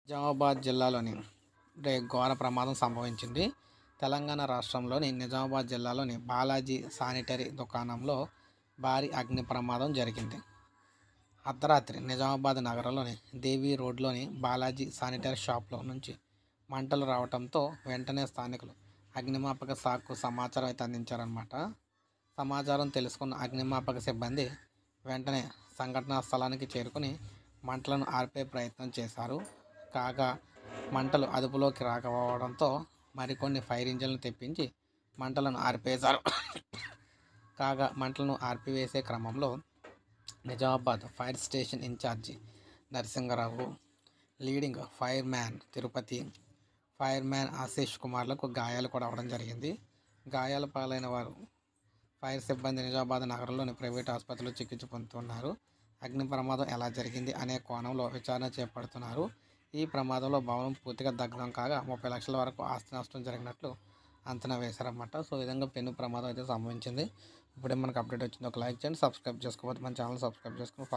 నిజామాబాద్ జిల్లాలోని ఘోర ప్రమాదం సంభవించింది. తెలంగాణ రాష్ట్రంలోని నిజామాబాద్ జిల్లాలోని బాలాజీ శానిటరీ దుకాణంలో భారీ అగ్ని ప్రమాదం జరిగింది. అర్ధరాత్రి నిజామాబాద్ నగరంలోని దేవీ రోడ్లోని బాలాజీ శానిటరీ షాప్లో నుంచి మంటలు రావడంతో వెంటనే స్థానికులు అగ్నిమాపక శాఖకు సమాచారం అయితే అందించారన్నమాట. సమాచారం తెలుసుకున్న అగ్నిమాపక సిబ్బంది వెంటనే సంఘటనా స్థలానికి చేరుకుని మంటలను ఆర్పే ప్రయత్నం చేశారు. కాగా మంటలు అదుపులోకి రాకపోవడంతో మరికొన్ని ఫైర్ ఇంజన్లు తెప్పించి మంటలను ఆర్పేశారు. కాగా మంటలను ఆర్పివేసే క్రమంలో Nizamabad fire station in charge Narasingarao, leading fireman Tirupati, fireman Ashish కుమార్లకు గాయాలు కూడా అవ్వడం జరిగింది. గాయాల పాలైన వారు ఫైర్ సిబ్బంది నిజామాబాద్ నగరంలోని ప్రైవేట్ ఆసుపత్రిలో చికిత్స పొందుతున్నారు. అగ్ని ప్రమాదం ఎలా జరిగింది అనే కోణంలో విచారణ చేపడుతున్నారు. ఈ ప్రమాదంలో భవనం పూర్తిగా దగ్ధం కాగా 30 లక్షల వరకు ఆస్తి నష్టం జరిగినట్లు అంచనా వేశారన్నమాట. సో ఈ విధంగా పెను ప్రమాదం అయితే సంభవించింది. ఇప్పుడే మనకు అప్డేట్ వచ్చింది. ఒక లైక్ చేయండి, సబ్స్క్రైబ్ చేసుకోకపోతే మన ఛానల్ సబ్స్క్రైబ్ చేసుకుని